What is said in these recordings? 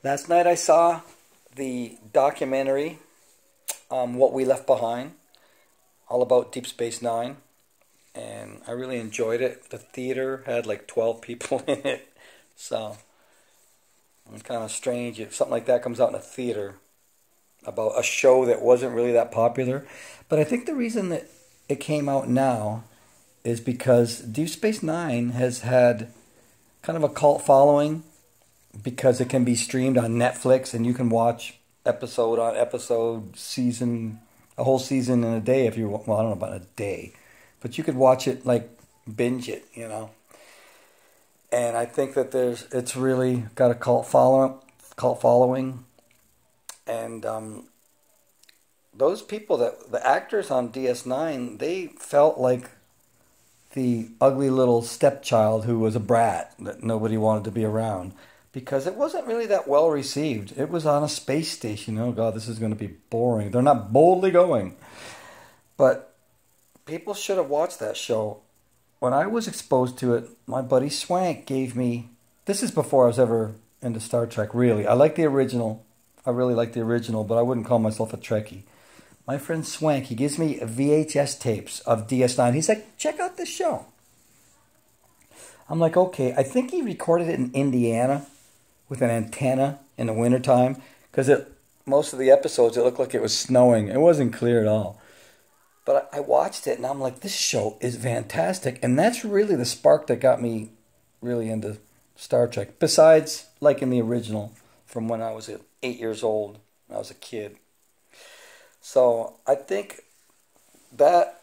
Last night I saw the documentary, What We Left Behind, all about Deep Space Nine, and I really enjoyed it. The theater had like 12 people in it, so it's kind of strange if something like that comes out in a theater about a show that wasn't really that popular. But I think the reason that it came out now is because Deep Space Nine has had kind of a cult following because it can be streamed on Netflix and you can watch episode on episode, season, a whole season in a day if you want. Well, I don't know about a day, but you could watch it, like binge it, you know. And I think that it's really got a cult following, and those people, the actors on DS9, they felt like the ugly little stepchild who was a brat that nobody wanted to be around, because it wasn't really that well received. It was on a space station. Oh God, this is going to be boring. They're not boldly going. But people should have watched that show. When I was exposed to it, my buddy Swank gave me, this is before I was ever into Star Trek, really. I like the original. I really like the original, but I wouldn't call myself a Trekkie. My friend Swank, he gives me VHS tapes of DS9. He's like, check out this show. I'm like, okay. I think he recorded it in Indiana with an antenna in the wintertime, because most of the episodes, it looked like it was snowing. It wasn't clear at all. But I watched it, and I'm like, this show is fantastic. And that's really the spark that got me really into Star Trek, besides liking the original from when I was 8 years old, when I was a kid. So I think that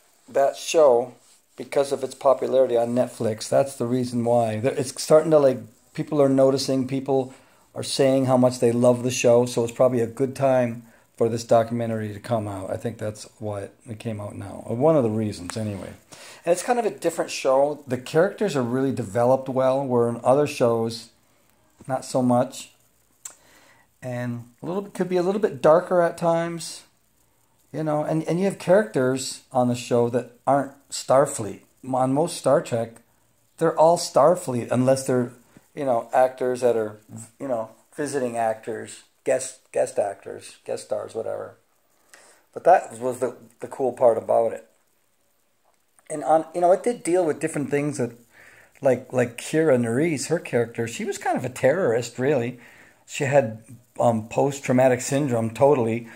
show, because of its popularity on Netflix, that's the reason why. It's starting to, like, people are noticing, people are saying how much they love the show, so it's probably a good time for this documentary to come out. I think that's why it came out now. One of the reasons, anyway. And it's kind of a different show. The characters are really developed well, where in other shows, not so much. And could be a little bit darker at times. You know, and you have characters on the show that aren't Starfleet. On most Star Trek, they're all Starfleet, unless they're, you know, actors that are, you know, visiting actors, guest actors, guest stars, whatever. But that was the cool part about it. And you know, it did deal with different things that, like Kira Nerys, her character, she was kind of a terrorist, really. She had post-traumatic syndrome, totally.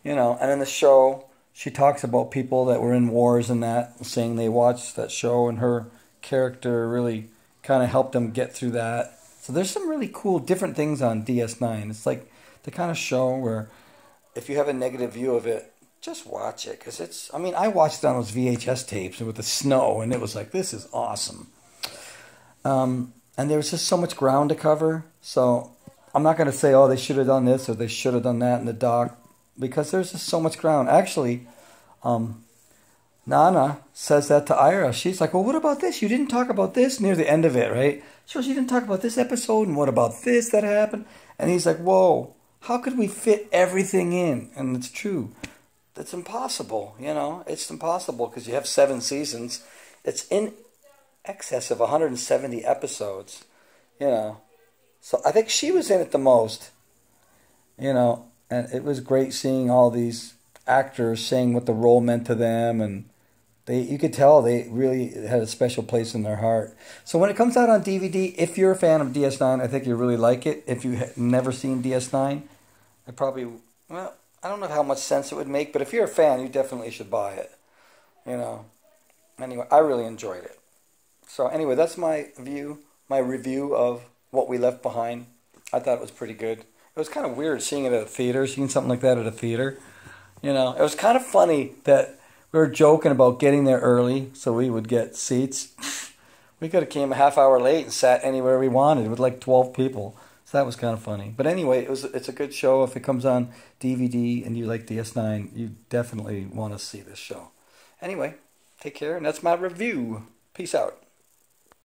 You know, and in the show, she talks about people that were in wars and that, saying they watched that show, and her character really kind of helped them get through that. So there's some really cool, different things on DS9. It's like the kind of show where if you have a negative view of it, just watch it. Because it's, I mean, I watched it on those VHS tapes with the snow, and it was like, this is awesome. And there was just so much ground to cover. So I'm not going to say, oh, they should have done this or they should have done that in the doc, because there's just so much ground. Actually, Nana says that to Ira. She's like, well, what about this? You didn't talk about this near the end of it, right? She goes, you didn't talk about this episode, and what about this that happened? And he's like, whoa, how could we fit everything in? And it's true. It's impossible, you know. It's impossible because you have 7 seasons. It's in excess of 170 episodes, you know. So I think she was in it the most, you know. And it was great seeing all these actors saying what the role meant to them, and you could tell they really had a special place in their heart. So when it comes out on DVD, if you're a fan of DS9, I think you'll really like it. If you've never seen DS9, I don't know how much sense it would make, but if you're a fan, you definitely should buy it. You know. Anyway, I really enjoyed it. So anyway, that's my review of What We Left Behind. I thought it was pretty good. It was kind of weird seeing it at a theater, seeing something like that at a theater. You know, it was kind of funny that we were joking about getting there early so we would get seats. We could have came a half hour late and sat anywhere we wanted with like 12 people. So that was kind of funny. But anyway, it's a good show. If it comes on DVD and you like DS9, you definitely want to see this show. Anyway, take care, and that's my review. Peace out.